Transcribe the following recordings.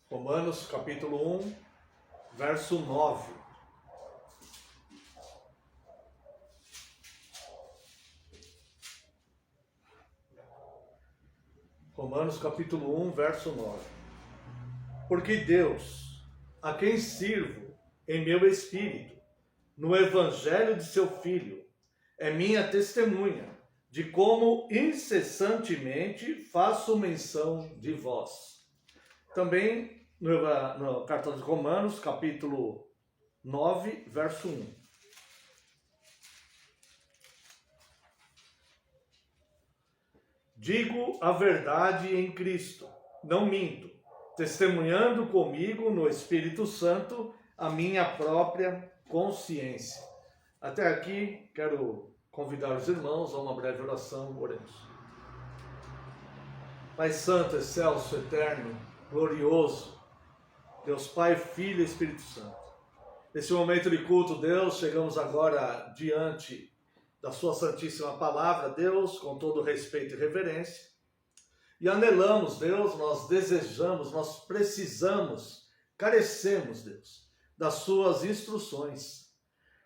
Romanos capítulo 1, verso 9. Romanos capítulo 1, verso 9. Porque Deus, a quem sirvo em meu espírito, no evangelho de seu Filho, é minha testemunha de como incessantemente faço menção de vós. Também no cartão de Romanos, capítulo 9, verso 1. Digo a verdade em Cristo, não minto, testemunhando comigo no Espírito Santo a minha própria consciência. Até aqui, quero convidar os irmãos a uma breve oração, oremos. Pai Santo, excelso, eterno, glorioso, Deus Pai, Filho e Espírito Santo. Nesse momento de culto, Deus, chegamos agora diante da sua santíssima palavra, Deus, com todo respeito e reverência. E anelamos, Deus, nós desejamos, nós precisamos, carecemos, Deus, das suas instruções.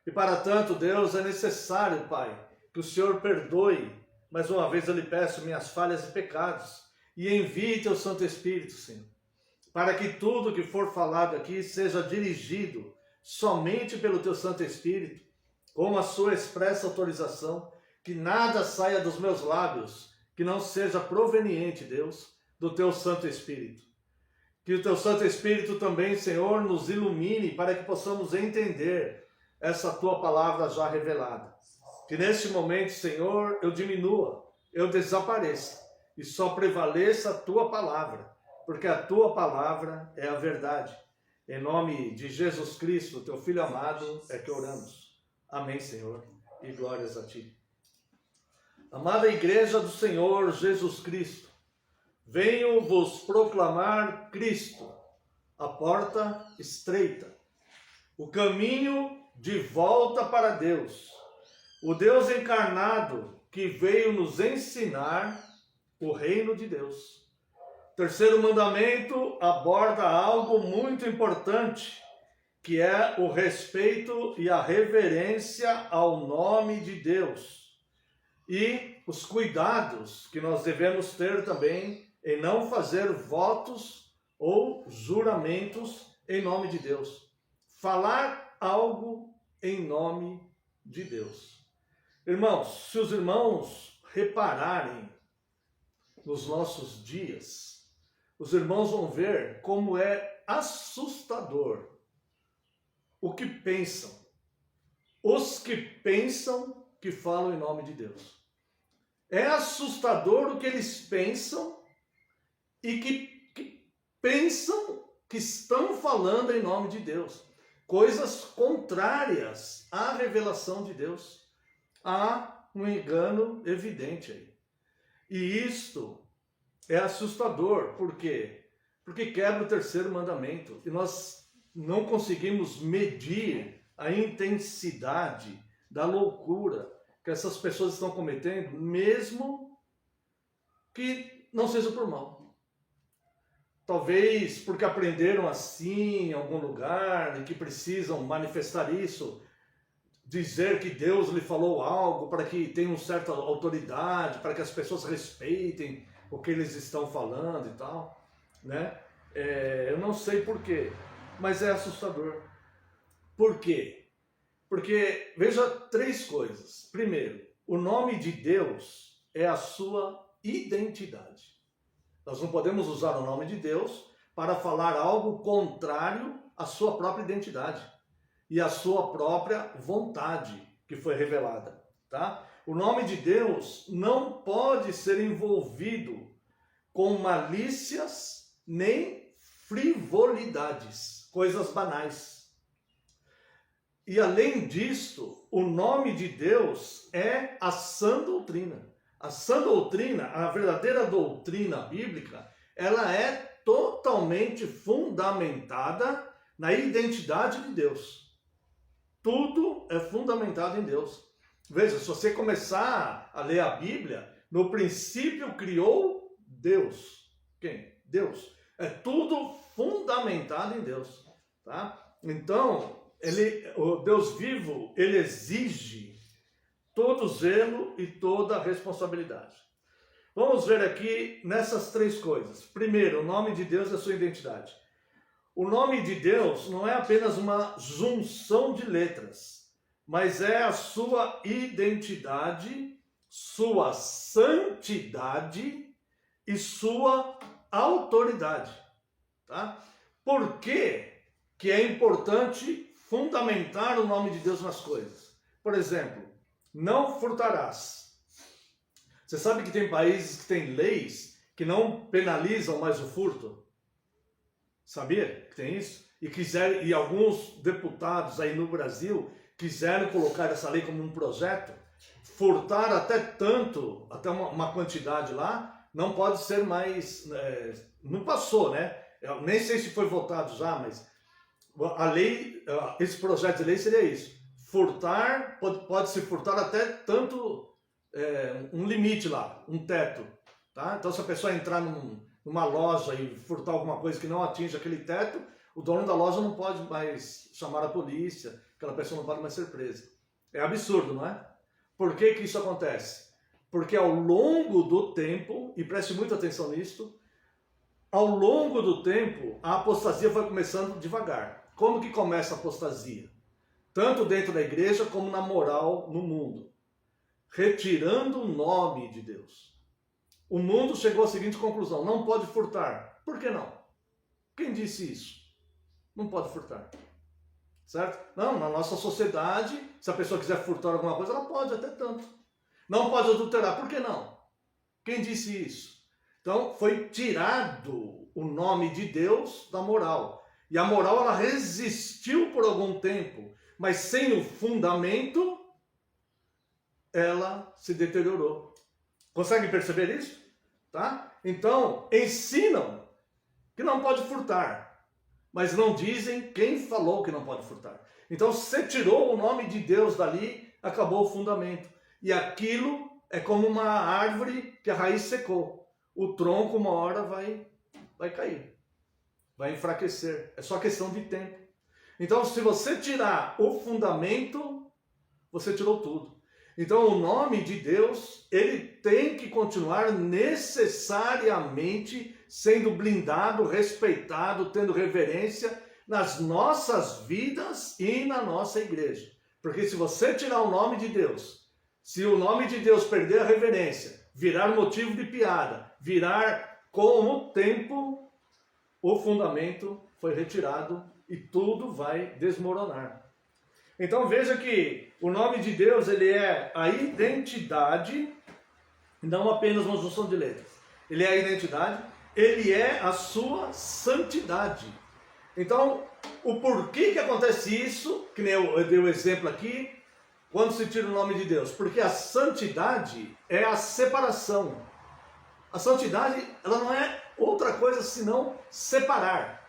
E para tanto, Deus, é necessário, Pai, que o Senhor perdoe, mais uma vez eu lhe peço, minhas falhas e pecados, e envie teu Santo Espírito, Senhor, para que tudo que for falado aqui seja dirigido somente pelo teu Santo Espírito, com a sua expressa autorização, que nada saia dos meus lábios, que não seja proveniente, Deus, do teu Santo Espírito. Que o teu Santo Espírito também, Senhor, nos ilumine para que possamos entender essa tua palavra já revelada. Que neste momento, Senhor, eu diminua, eu desapareça e só prevaleça a tua palavra, porque a tua palavra é a verdade. Em nome de Jesus Cristo, teu Filho amado, é que oramos. Amém, Senhor, e glórias a ti. Amada Igreja do Senhor Jesus Cristo, venho vos proclamar Cristo, a porta estreita, o caminho de volta para Deus, o Deus encarnado que veio nos ensinar o reino de Deus. Terceiro mandamento aborda algo muito importante, que é o respeito e a reverência ao nome de Deus. E os cuidados que nós devemos ter também em não fazer votos ou juramentos em nome de Deus. Falar algo em nome de Deus. Irmãos, se os irmãos repararem nos nossos dias, os irmãos vão ver como é assustador o que pensam, os que pensam que falam em nome de Deus. É assustador o que eles pensam e que pensam que estão falando em nome de Deus. Coisas contrárias à revelação de Deus. Há um engano evidente aí. E isto é assustador. Por quê? Porque quebra o terceiro mandamento. E nós não conseguimos medir a intensidade da loucura que essas pessoas estão cometendo, mesmo que não seja por mal. Talvez porque aprenderam assim em algum lugar e que precisam manifestar isso, dizer que Deus lhe falou algo para que tenha uma certa autoridade, para que as pessoas respeitem o que eles estão falando e tal, né? Eu não sei por quê, mas é assustador. Por quê? Porque, veja três coisas. Primeiro, o nome de Deus é a sua identidade. Nós não podemos usar o nome de Deus para falar algo contrário à sua própria identidade e à sua própria vontade que foi revelada, tá? O nome de Deus não pode ser envolvido com malícias nem frivolidades, coisas banais. E além disso, o nome de Deus é a sã doutrina. A sã doutrina, a verdadeira doutrina bíblica, ela é totalmente fundamentada na identidade de Deus. Tudo é fundamentado em Deus. Veja, se você começar a ler a Bíblia, no princípio criou Deus. Quem? Deus. É tudo fundamentado fundamentado em Deus, tá? Então, o Deus vivo, ele exige todo zelo e toda responsabilidade. Vamos ver aqui nessas três coisas. Primeiro, o nome de Deus é a sua identidade. O nome de Deus não é apenas uma junção de letras, mas é a sua identidade, sua santidade e sua autoridade. Tá? Por que é importante fundamentar o nome de Deus nas coisas? Por exemplo, não furtarás. Você sabe que tem países que têm leis que não penalizam mais o furto? Sabia que tem isso? E alguns deputados aí no Brasil quiseram colocar essa lei como um projeto. Furtar até uma quantidade lá, não pode ser mais... não passou, né? Eu nem sei se foi votado já, mas a lei, esse projeto de lei seria isso. Furtar, pode-se furtar até tanto, um limite lá, um teto. Tá? Então, se a pessoa entrar numa loja e furtar alguma coisa que não atinge aquele teto, o dono da loja não pode mais chamar a polícia, aquela pessoa não pode mais ser presa. É absurdo, não é? Por que isso acontece? Porque ao longo do tempo, e preste muita atenção nisso, ao longo do tempo, a apostasia vai começando devagar. Como que começa a apostasia? Tanto dentro da igreja como na moral no mundo. Retirando o nome de Deus. O mundo chegou à seguinte conclusão: não pode furtar. Por que não? Quem disse isso? Não pode furtar. Certo? Não, na nossa sociedade, se a pessoa quiser furtar alguma coisa, ela pode até tanto. Não pode adulterar. Por que não? Quem disse isso? Então, foi tirado o nome de Deus da moral. E a moral, ela resistiu por algum tempo, mas sem o fundamento, ela se deteriorou. Consegue perceber isso? Tá? Então, ensinam que não pode furtar, mas não dizem quem falou que não pode furtar. Então, você tirou o nome de Deus dali, acabou o fundamento. E aquilo é como uma árvore que a raiz secou. O tronco, uma hora, vai cair, vai enfraquecer. É só questão de tempo. Então, se você tirar o fundamento, você tirou tudo. Então, o nome de Deus, ele tem que continuar necessariamente sendo blindado, respeitado, tendo reverência nas nossas vidas e na nossa igreja. Porque se você tirar o nome de Deus, se o nome de Deus perder a reverência, virar motivo de piada, virar com o tempo, o fundamento foi retirado e tudo vai desmoronar. Então veja que o nome de Deus, ele é a identidade, não apenas uma junção de letras. Ele é a identidade, ele é a sua santidade. Então, o porquê que acontece isso, que nem eu dei o exemplo aqui, quando se tira o nome de Deus? Porque a santidade é a separação. A santidade, ela não é outra coisa senão separar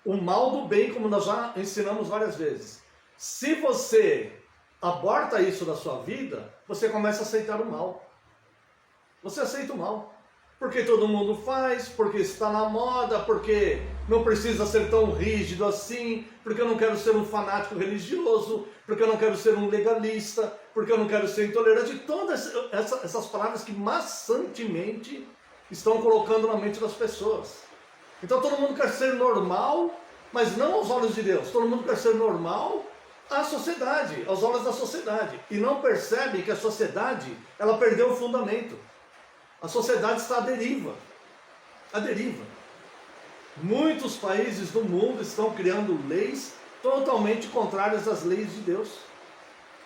o mal do bem, como nós já ensinamos várias vezes. Se você aborta isso da sua vida, você começa a aceitar o mal. Você aceita o mal. Porque todo mundo faz, porque está na moda, porque não precisa ser tão rígido assim, porque eu não quero ser um fanático religioso, porque eu não quero ser um legalista, porque eu não quero ser intolerante. Todas essas palavras que maçantemente estão colocando na mente das pessoas. Então todo mundo quer ser normal, mas não aos olhos de Deus. Todo mundo quer ser normal à sociedade, aos olhos da sociedade. E não percebe que a sociedade, ela perdeu o fundamento. A sociedade está à deriva. À deriva. Muitos países do mundo estão criando leis totalmente contrárias às leis de Deus.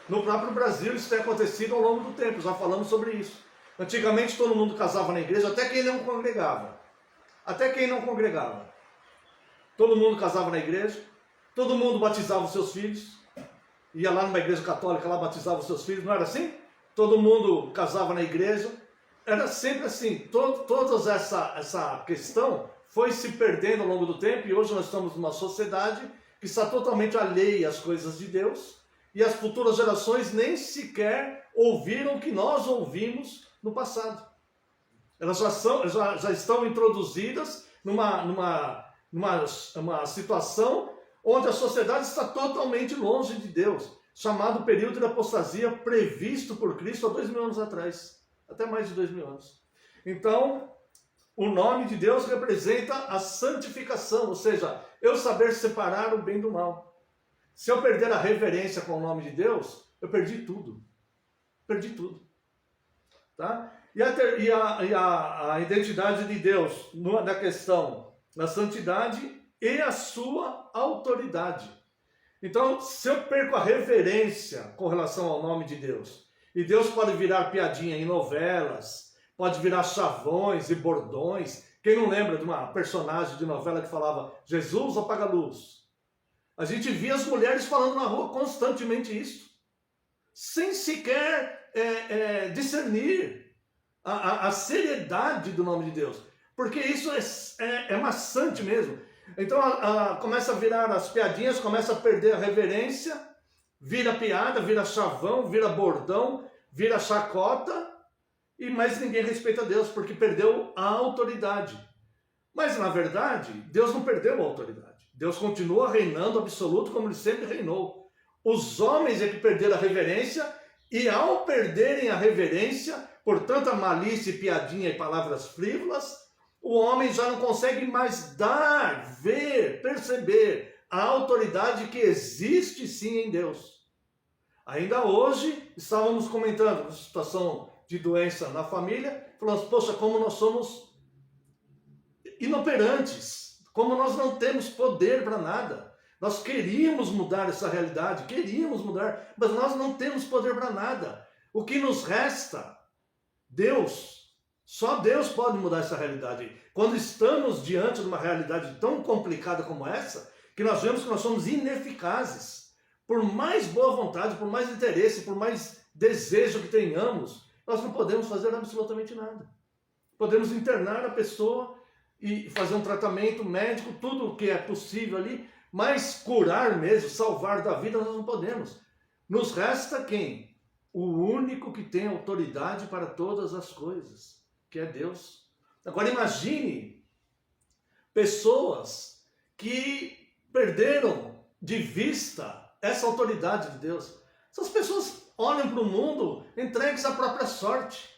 No próprio Brasil isso tem acontecido ao longo do tempo, já falamos sobre isso. Antigamente todo mundo casava na igreja, até quem não congregava. Até quem não congregava. Todo mundo casava na igreja, todo mundo batizava os seus filhos, ia lá numa igreja católica, lá batizava os seus filhos, não era assim? Todo mundo casava na igreja, era sempre assim. Toda essa questão foi se perdendo ao longo do tempo, e hoje nós estamos numa sociedade que está totalmente alheia às coisas de Deus, e as futuras gerações nem sequer ouviram o que nós ouvimos no passado. Elas já estão introduzidas numa uma situação onde a sociedade está totalmente longe de Deus, chamado período de apostasia previsto por Cristo há 2000 anos atrás, até mais de 2000 anos. Então, o nome de Deus representa a santificação, ou seja, eu saber separar o bem do mal. Se eu perder a reverência com o nome de Deus, eu perdi tudo. Perdi tudo. Tá? E a identidade de Deus na questão da santidade e a sua autoridade. Então, se eu perco a reverência com relação ao nome de Deus, e Deus pode virar piadinha em novelas, pode virar chavões e bordões. Quem não lembra de uma personagem de novela que falava Jesus apaga a luz? A gente via as mulheres falando na rua constantemente isso, sem sequer discernir a seriedade do nome de Deus, porque isso é maçante mesmo. Então começa a virar as piadinhas, começa a perder a reverência, vira piada, vira chavão, vira bordão, vira chacota, e mais ninguém respeita Deus, porque perdeu a autoridade. Mas na verdade, Deus não perdeu a autoridade. Deus continua reinando absoluto como ele sempre reinou. Os homens é que perderam a reverência, e ao perderem a reverência, por tanta malícia, piadinha e palavras frívolas, o homem já não consegue mais dar, ver, perceber a autoridade que existe sim em Deus. Ainda hoje, estávamos comentando a situação de doença na família, falamos, poxa, como nós somos inoperantes, como nós não temos poder para nada. Nós queríamos mudar essa realidade, queríamos mudar, mas nós não temos poder para nada. O que nos resta? Deus. Só Deus pode mudar essa realidade. Quando estamos diante de uma realidade tão complicada como essa, que nós vemos que nós somos ineficazes. Por mais boa vontade, por mais interesse, por mais desejo que tenhamos, nós não podemos fazer absolutamente nada. Podemos internar a pessoa e fazer um tratamento médico, tudo o que é possível ali, mas curar mesmo, salvar da vida, nós não podemos. Nos resta quem? O único que tem autoridade para todas as coisas, que é Deus. Agora imagine pessoas que perderam de vista essa autoridade de Deus. Essas pessoas olham para o mundo entregues à própria sorte,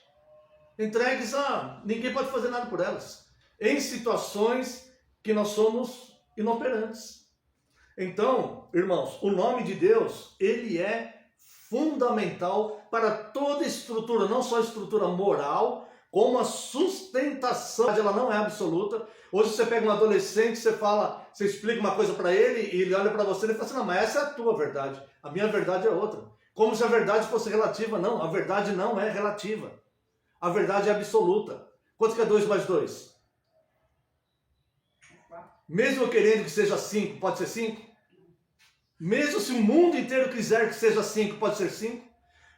entregues a... ninguém pode fazer nada por elas, em situações que nós somos inoperantes. Então, irmãos, o nome de Deus, ele é fundamental para toda estrutura, não só a estrutura moral, como a sustentação, ela não é absoluta. Hoje você pega um adolescente, você explica uma coisa para ele, e ele olha para você e fala assim, não, mas essa é a tua verdade, a minha verdade é outra. Como se a verdade fosse relativa. Não, a verdade não é relativa. A verdade é absoluta. Quanto que é 2 mais 2? Mesmo querendo que seja 5, pode ser 5? Mesmo se o mundo inteiro quiser que seja 5, pode ser 5?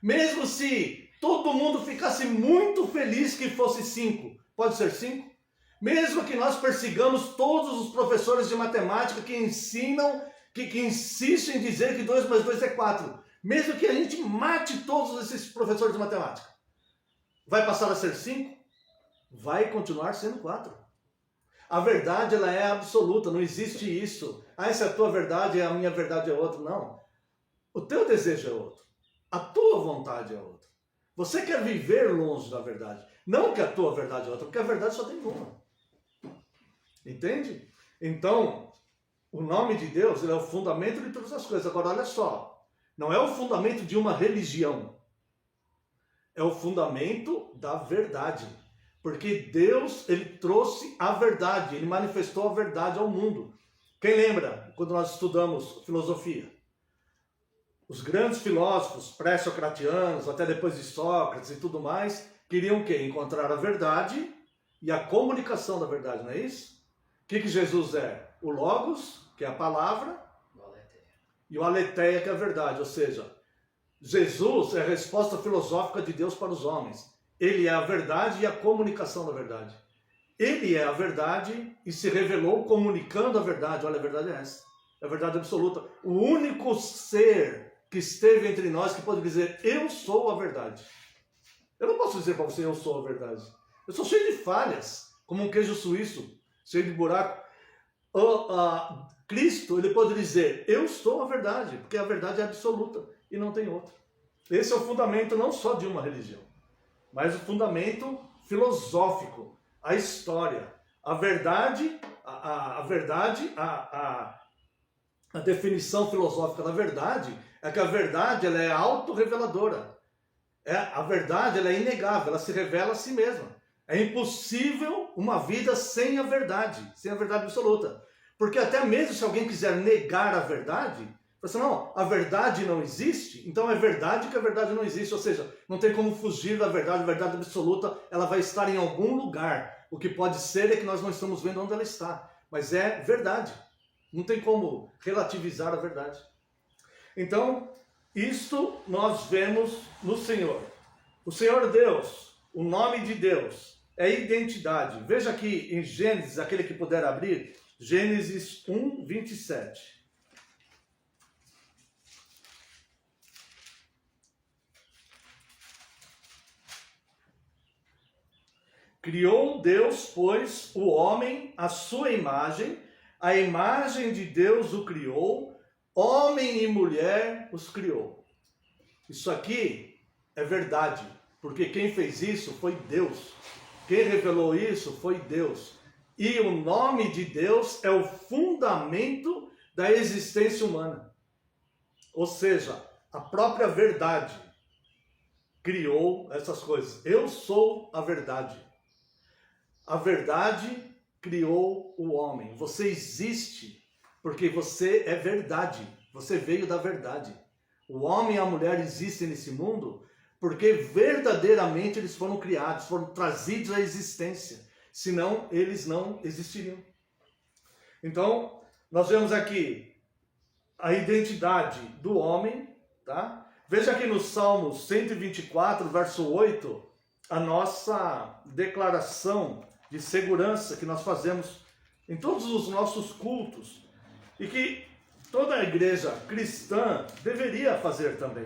Mesmo se todo mundo ficasse muito feliz que fosse 5, pode ser 5? Mesmo que nós persigamos todos os professores de matemática que ensinam, que insistem em dizer que 2 mais 2 é 4, mesmo que a gente mate todos esses professores de matemática, vai passar a ser 5? Vai continuar sendo 4. A verdade, ela é absoluta, não existe isso. Ah, essa é a tua verdade, a minha verdade é outra. Não. O teu desejo é outro. A tua vontade é outra. Você quer viver longe da verdade. Não que a tua verdade é outra, porque a verdade só tem uma. Entende? Então, o nome de Deus, ele é o fundamento de todas as coisas. Agora, olha só. Não é o fundamento de uma religião. É o fundamento da verdade. Porque Deus, ele trouxe a verdade, ele manifestou a verdade ao mundo. Quem lembra, quando nós estudamos filosofia? Os grandes filósofos pré-socratianos, até depois de Sócrates e tudo mais, queriam o quê? Encontrar a verdade e a comunicação da verdade, não é isso? O que Jesus é? O Logos, que é a palavra, e o Aletheia, que é a verdade. Ou seja, Jesus é a resposta filosófica de Deus para os homens. Ele é a verdade e a comunicação da verdade. Ele é a verdade e se revelou comunicando a verdade. Olha, a verdade é essa. É a verdade absoluta. O único ser que esteve entre nós que pode dizer, eu sou a verdade. Eu não posso dizer para você, eu sou a verdade. Eu sou cheio de falhas, como um queijo suíço, cheio de buraco. Cristo, ele pode dizer, eu sou a verdade, porque a verdade é absoluta e não tem outra. Esse é o fundamento não só de uma religião, mas o fundamento filosófico, a história, a verdade, a definição filosófica da verdade é que a verdade ela é autorreveladora. A verdade ela é inegável, ela se revela a si mesma. É impossível uma vida sem a verdade absoluta. Porque até mesmo se alguém quiser negar a verdade, você não, a verdade não existe, então é verdade que a verdade não existe, ou seja, não tem como fugir da verdade, a verdade absoluta, ela vai estar em algum lugar. O que pode ser é que nós não estamos vendo onde ela está, mas é verdade. Não tem como relativizar a verdade. Então, isto nós vemos no Senhor. O Senhor Deus, o nome de Deus, é identidade. Veja aqui em Gênesis, aquele que puder abrir, Gênesis 1, 27. Criou Deus, pois, o homem à sua imagem, a imagem de Deus o criou, homem e mulher os criou. Isso aqui é verdade, porque quem fez isso foi Deus. Quem revelou isso foi Deus. E o nome de Deus é o fundamento da existência humana. Ou seja, a própria verdade criou essas coisas. Eu sou a verdade. A verdade criou o homem. Você existe porque você é verdade. Você veio da verdade. O homem e a mulher existem nesse mundo porque verdadeiramente eles foram criados, foram trazidos à existência. Senão eles não existiriam. Então, nós vemos aqui a identidade do homem, tá? Veja aqui no Salmo 124, verso 8, a nossa declaração de segurança que nós fazemos em todos os nossos cultos e que toda a igreja cristã deveria fazer também.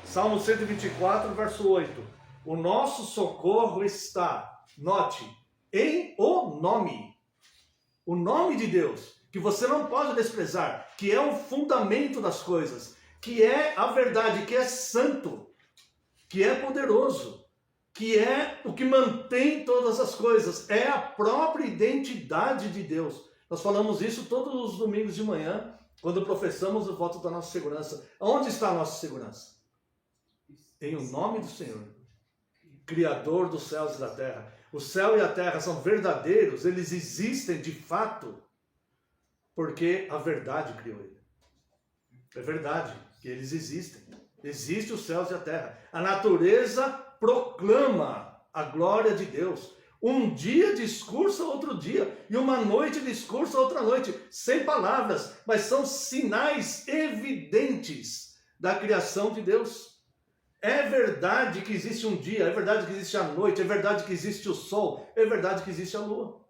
Salmo 124, verso 8. O nosso socorro está, note, em o nome de Deus, que você não pode desprezar, que é o fundamento das coisas, que é a verdade, que é santo, que é poderoso, que é o que mantém todas as coisas, é a própria identidade de Deus. Nós falamos isso todos os domingos de manhã, quando professamos o voto da nossa segurança. Onde está a nossa segurança? Em o nome do Senhor, Criador dos céus e da terra. O céu e a terra são verdadeiros, eles existem de fato, porque a verdade criou ele. É verdade que eles existem. Existem os céus e a terra. A natureza proclama a glória de Deus. Um dia discursa outro dia, e uma noite discursa outra noite, sem palavras, mas são sinais evidentes da criação de Deus. É verdade que existe um dia, é verdade que existe a noite, é verdade que existe o sol, é verdade que existe a lua.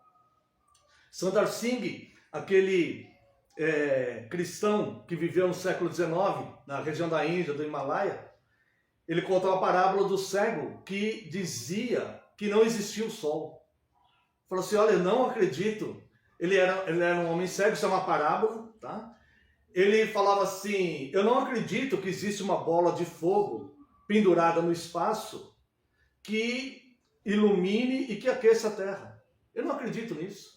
Sundar Singh, aquele cristão que viveu no século XIX, na região da Índia, do Himalaia, ele contou a parábola do cego que dizia que não existia o sol. Falou assim, olha, eu não acredito. Ele era um homem cego, isso é uma parábola, tá? Ele falava assim, eu não acredito que existe uma bola de fogo pendurada no espaço que ilumine e que aqueça a terra. Eu não acredito nisso.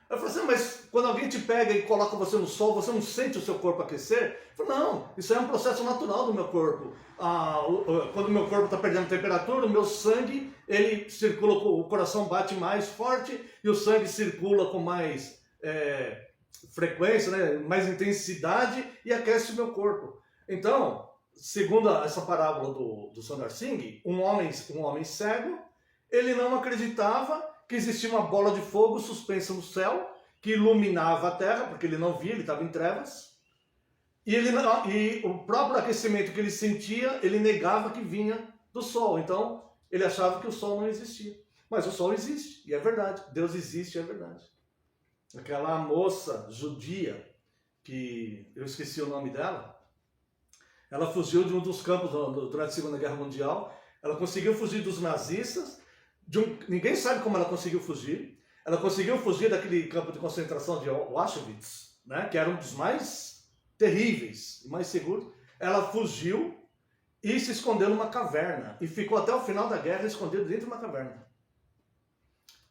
Eu falei assim, mas quando alguém te pega e coloca você no sol, você não sente o seu corpo aquecer? Eu falei, não, isso é um processo natural do meu corpo. Quando o meu corpo está perdendo temperatura, o meu sangue, ele circula, o coração bate mais forte e o sangue circula com mais frequência, né, mais intensidade e aquece o meu corpo. Então, segundo essa parábola do Sundar Singh, um homem cego, ele não acreditava que existia uma bola de fogo suspensa no céu, que iluminava a terra, porque ele não via, ele estava em trevas. E o próprio aquecimento que ele sentia, ele negava que vinha do sol. Então, ele achava que o sol não existia. Mas o sol existe, e é verdade. Deus existe, e é verdade. Aquela moça judia, que eu esqueci o nome dela, ela fugiu de um dos campos durante a Segunda Guerra Mundial. Ela conseguiu fugir dos nazistas. Ninguém sabe como ela conseguiu fugir. Ela conseguiu fugir daquele campo de concentração de Auschwitz, né, que era um dos mais terríveis e mais seguros. Ela fugiu e se escondeu numa caverna. E ficou até o final da guerra escondida dentro de uma caverna.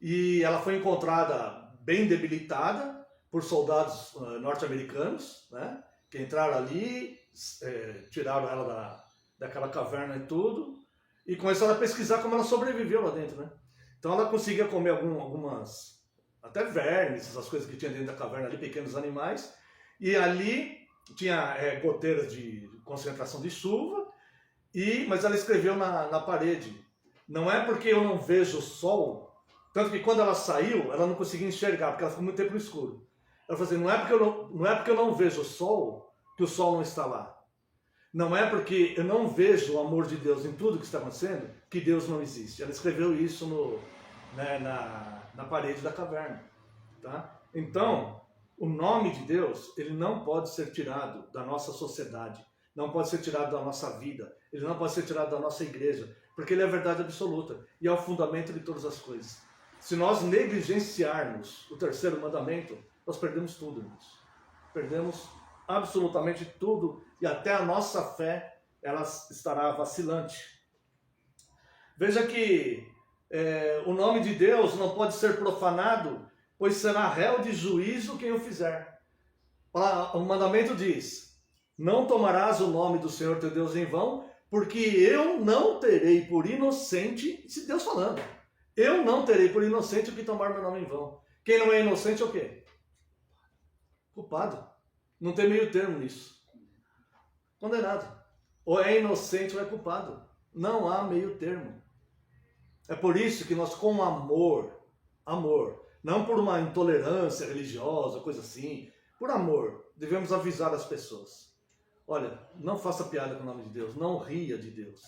E ela foi encontrada bem debilitada por soldados norte-americanos, né, que entraram ali, tiraram ela daquela caverna e tudo, e começaram a pesquisar como ela sobreviveu lá dentro, né? Então ela conseguia comer algumas, até vermes, essas coisas que tinha dentro da caverna ali, pequenos animais, e ali tinha goteiras de concentração de chuva, mas ela escreveu na parede, não é porque eu não vejo o sol, tanto que quando ela saiu, ela não conseguia enxergar, porque ela ficou muito tempo no escuro. Ela falou assim, não é porque eu não vejo o sol, que o sol não está lá. Não é porque eu não vejo o amor de Deus em tudo que está acontecendo, que Deus não existe. Ela escreveu isso na parede da caverna. Tá? Então, o nome de Deus, ele não pode ser tirado da nossa sociedade, não pode ser tirado da nossa vida, ele não pode ser tirado da nossa igreja, porque ele é a verdade absoluta e é o fundamento de todas as coisas. Se nós negligenciarmos o terceiro mandamento, nós perdemos tudo, irmãos. Perdemos absolutamente tudo e até a nossa fé ela estará vacilante. Veja que o nome de Deus não pode ser profanado, pois será réu de juízo quem o fizer. O mandamento diz, não tomarás o nome do Senhor teu Deus em vão, porque eu não terei por inocente, se Deus falando, eu não terei por inocente o que tomar meu nome em vão. Quem não é inocente é o quê? Culpado. Não tem meio termo nisso. Condenado. Ou é inocente ou é culpado. Não há meio termo. É por isso que nós, com amor, não por uma intolerância religiosa, coisa assim, por amor, devemos avisar as pessoas. Olha, não faça piada com o nome de Deus, não ria de Deus,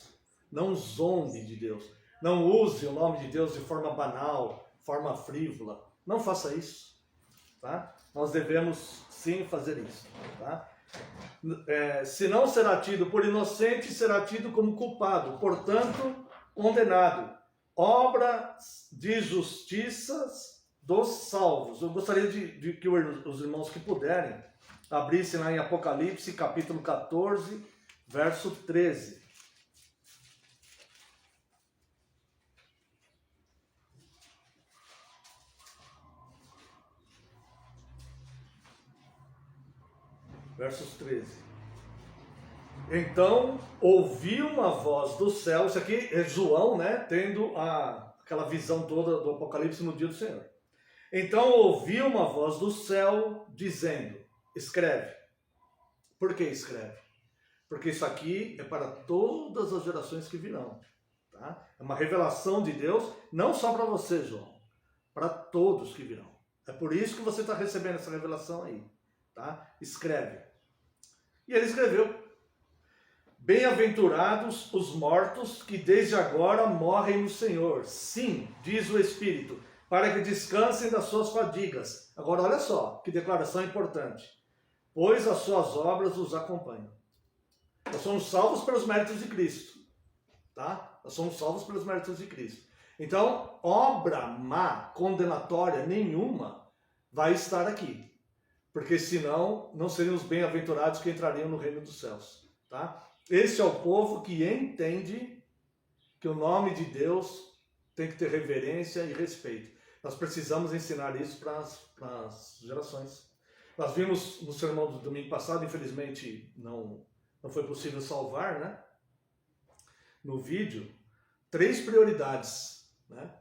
não zombe de Deus, não use o nome de Deus de forma banal, forma frívola. Não faça isso. Tá? Nós devemos sim fazer isso. Tá? Se não será tido por inocente, será tido como culpado, portanto, condenado. Obra de justiças dos salvos. Eu gostaria de que os irmãos que puderem abrissem lá em Apocalipse, capítulo 14, verso 13. Versos 13. Então, ouvi uma voz do céu, isso aqui é João, né, tendo aquela visão toda do Apocalipse no dia do Senhor. Então, ouvi uma voz do céu dizendo, escreve. Por que escreve? Porque isso aqui é para todas as gerações que virão. Tá? É uma revelação de Deus, não só para você, João, para todos que virão. É por isso que você está recebendo essa revelação aí. Tá? Escreve. E ele escreveu. Bem-aventurados os mortos que desde agora morrem no Senhor. Sim, diz o Espírito, para que descansem das suas fadigas. Agora olha só, que declaração importante. Pois as suas obras os acompanham. Nós somos salvos pelos méritos de Cristo. Tá? Nós somos salvos pelos méritos de Cristo. Então, obra má, condenatória nenhuma, vai estar aqui. Porque senão, não seriam os bem-aventurados que entrariam no reino dos céus. Tá? Esse é o povo que entende que o nome de Deus tem que ter reverência e respeito. Nós precisamos ensinar isso para as gerações. Nós vimos no sermão do domingo passado, infelizmente não foi possível salvar, né? No vídeo, 3 prioridades, né?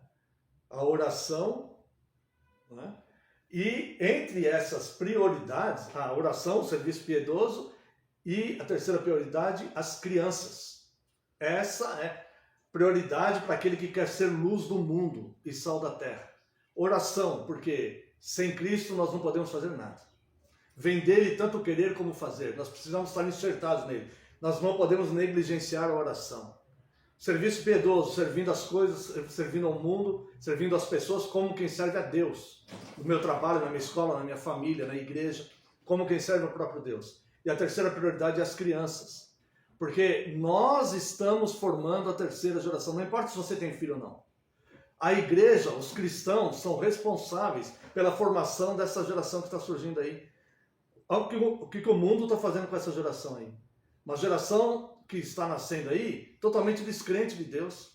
A oração, né? E entre essas prioridades, a oração, o serviço piedoso, e a terceira prioridade, as crianças. Essa é prioridade para aquele que quer ser luz do mundo e sal da terra. Oração, porque sem Cristo nós não podemos fazer nada. Vem dele tanto querer como fazer. Nós precisamos estar enxertados nele. Nós não podemos negligenciar a oração. Serviço piedoso, servindo as coisas, servindo ao mundo, servindo as pessoas como quem serve a Deus. No meu trabalho, na minha escola, na minha família, na igreja, como quem serve ao próprio Deus. E a terceira prioridade é as crianças. Porque nós estamos formando a terceira geração. Não importa se você tem filho ou não. A igreja, os cristãos, são responsáveis pela formação dessa geração que está surgindo aí. Olha o que o mundo está fazendo com essa geração aí. Uma geração que está nascendo aí, totalmente descrente de Deus.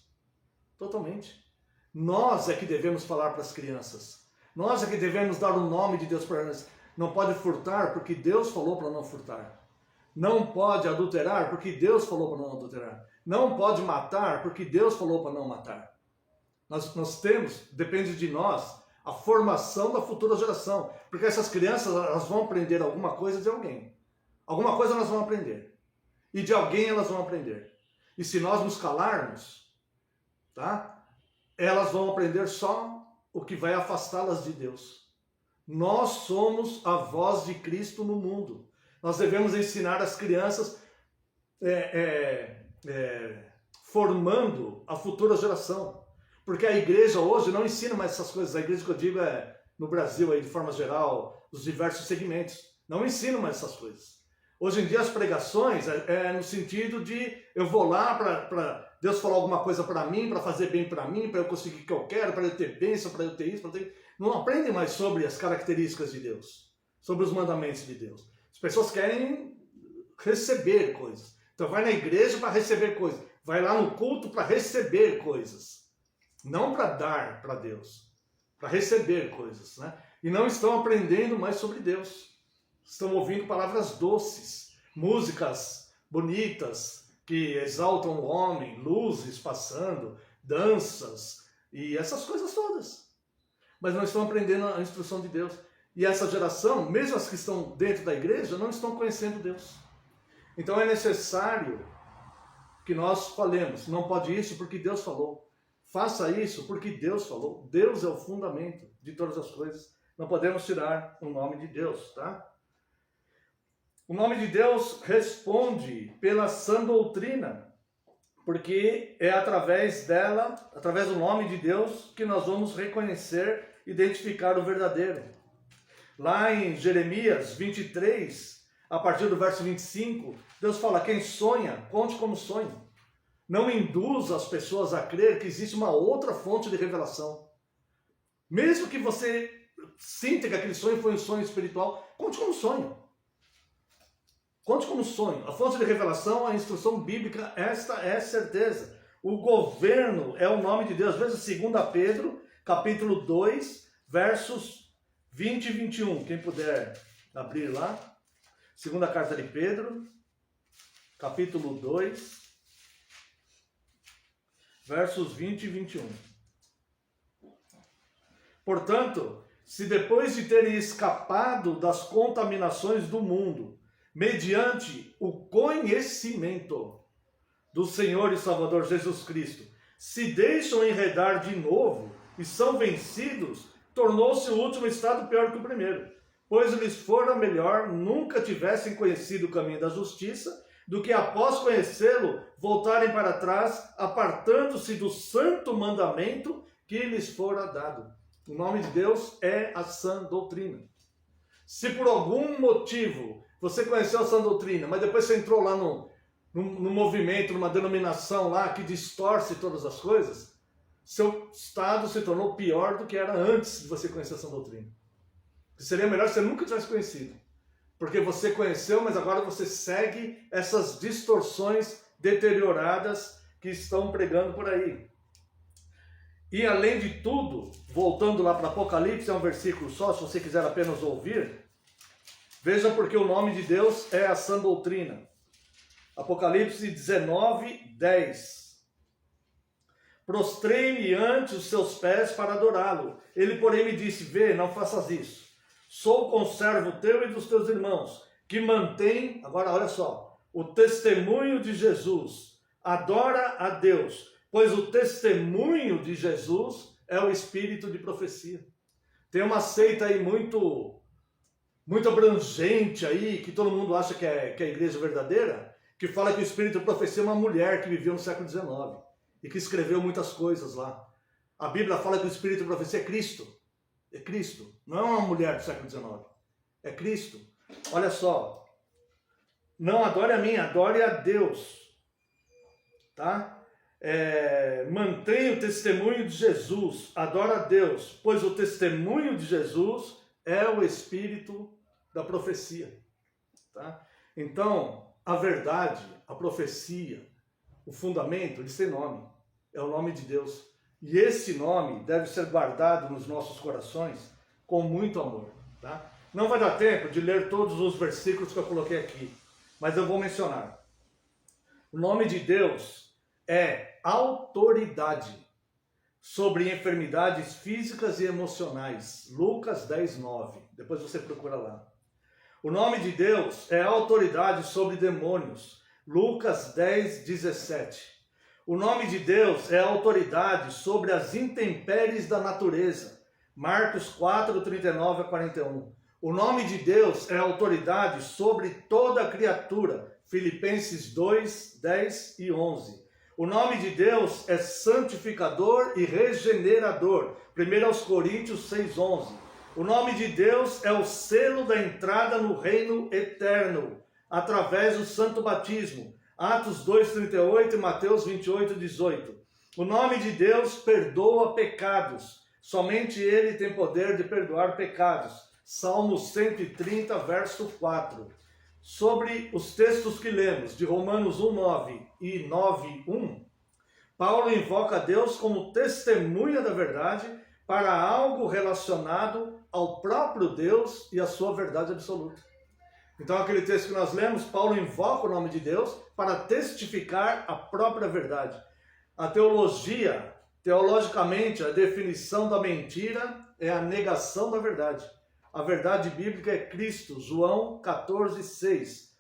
Totalmente. Nós é que devemos falar para as crianças. Nós é que devemos dar o nome de Deus para elas. Não pode furtar porque Deus falou para não furtar. Não pode adulterar porque Deus falou para não adulterar. Não pode matar porque Deus falou para não matar. Nós temos, depende de nós, a formação da futura geração. Porque essas crianças, elas vão aprender alguma coisa de alguém. Alguma coisa elas vão aprender. E de alguém elas vão aprender. E se nós nos calarmos, tá? Elas vão aprender só o que vai afastá-las de Deus. Nós somos a voz de Cristo no mundo. Nós devemos ensinar as crianças formando a futura geração. Porque a igreja hoje não ensina mais essas coisas. A igreja que eu digo é no Brasil, aí, de forma geral, os diversos segmentos. Não ensina mais essas coisas. Hoje em dia as pregações é no sentido de eu vou lá para Deus falar alguma coisa para mim, para fazer bem para mim, para eu conseguir o que eu quero, para eu ter bênção, para eu ter isso, para eu ter... Não aprendem mais sobre as características de Deus, sobre os mandamentos de Deus. As pessoas querem receber coisas. Então vai na igreja para receber coisas. Vai lá no culto para receber coisas. Não para dar para Deus. Para receber coisas, né? E não estão aprendendo mais sobre Deus. Estão ouvindo palavras doces, músicas bonitas que exaltam o homem, luzes passando, danças e essas coisas todas. Mas não estão aprendendo a instrução de Deus. E essa geração, mesmo as que estão dentro da igreja, não estão conhecendo Deus. Então é necessário que nós falemos, não pode isso porque Deus falou. Faça isso porque Deus falou. Deus é o fundamento de todas as coisas. Não podemos tirar o nome de Deus, tá? O nome de Deus responde pela sã doutrina, porque é através dela, através do nome de Deus, que nós vamos reconhecer, identificar o verdadeiro. Lá em Jeremias 23, a partir do verso 25, Deus fala, quem sonha, conte como sonho. Não induza as pessoas a crer que existe uma outra fonte de revelação. Mesmo que você sinta que aquele sonho foi um sonho espiritual, conte como sonho. Conte como sonho. A fonte de revelação, a instrução bíblica, esta é certeza. O governo é o nome de Deus. Veja 2 Pedro, capítulo 2, versos 20 e 21. Quem puder abrir lá. Segunda carta de Pedro, capítulo 2, versos 20 e 21. Portanto, se depois de terem escapado das contaminações do mundo, mediante o conhecimento do Senhor e Salvador Jesus Cristo, se deixam enredar de novo e são vencidos, tornou-se o último estado pior que o primeiro, pois lhes fora melhor nunca tivessem conhecido o caminho da justiça, do que após conhecê-lo, voltarem para trás, apartando-se do santo mandamento que lhes fora dado. O nome de Deus é a sã doutrina. Se por algum motivo você conheceu a sã doutrina, mas depois você entrou lá no movimento, numa denominação lá que distorce todas as coisas, seu estado se tornou pior do que era antes de você conhecer a sã doutrina. Seria melhor se você nunca tivesse conhecido. Porque você conheceu, mas agora você segue essas distorções deterioradas que estão pregando por aí. E além de tudo, voltando lá para Apocalipse, é um versículo só, se você quiser apenas ouvir, veja porque o nome de Deus é a sã doutrina. Apocalipse 19, 10. Prostrei-me ante os seus pés para adorá-lo. Ele, porém, me disse, vê, não faças isso. Sou conservo teu e dos teus irmãos, que mantém, agora olha só, o testemunho de Jesus. Adora a Deus, pois o testemunho de Jesus é o espírito de profecia. Tem uma seita aí muito abrangente aí, que todo mundo acha que é a igreja verdadeira, que fala que o espírito de profecia é uma mulher que viveu no século XIX e que escreveu muitas coisas lá. A Bíblia fala que o espírito de profecia é Cristo. É Cristo, não é uma mulher do século XIX, é Cristo. Olha só, não adore a mim, adore a Deus, tá? Mantém o testemunho de Jesus, adora a Deus, pois o testemunho de Jesus é o espírito da profecia. Tá? Então, a verdade, a profecia, o fundamento, eles têm nome. É o nome de Deus. E esse nome deve ser guardado nos nossos corações com muito amor. Tá? Não vai dar tempo de ler todos os versículos que eu coloquei aqui, mas eu vou mencionar. O nome de Deus é autoridade sobre enfermidades físicas e emocionais. Lucas 10:9. Depois você procura lá. O nome de Deus é autoridade sobre demônios. Lucas 10:17. O nome de Deus é autoridade sobre as intempéries da natureza. Marcos 4:39-41. O nome de Deus é autoridade sobre toda a criatura. Filipenses 2:10 e 11. O nome de Deus é santificador e regenerador. 1 Coríntios 6:11. O nome de Deus é o selo da entrada no reino eterno, através do santo batismo. Atos 2:38 e Mateus 28:18. O nome de Deus perdoa pecados. Somente Ele tem poder de perdoar pecados. Salmos 130, verso 4. Sobre os textos que lemos, de Romanos 1:9 e 9:1, Paulo invoca Deus como testemunha da verdade para algo relacionado ao próprio Deus e à sua verdade absoluta. Então, aquele texto que nós lemos, Paulo invoca o nome de Deus para testificar a própria verdade. A teologia, teologicamente, a definição da mentira é a negação da verdade. A verdade bíblica é Cristo, João 14:6.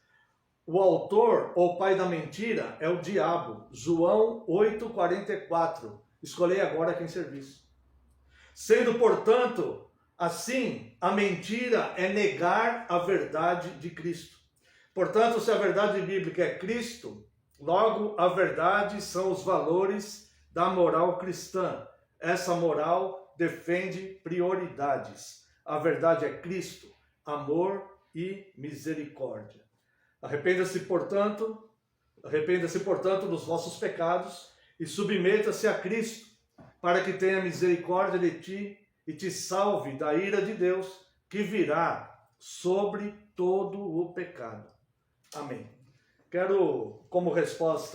O autor ou pai da mentira é o diabo, João 8:44. Escolhei agora quem serviço. Sendo, portanto, assim, a mentira é negar a verdade de Cristo. Portanto, se a verdade bíblica é Cristo, logo a verdade são os valores da moral cristã. Essa moral defende prioridades. A verdade é Cristo, amor e misericórdia. Arrependa-se, portanto, dos vossos pecados e submeta-se a Cristo, para que tenha misericórdia de ti e te salve da ira de Deus, que virá sobre todo o pecado. Amém. Quero, como resposta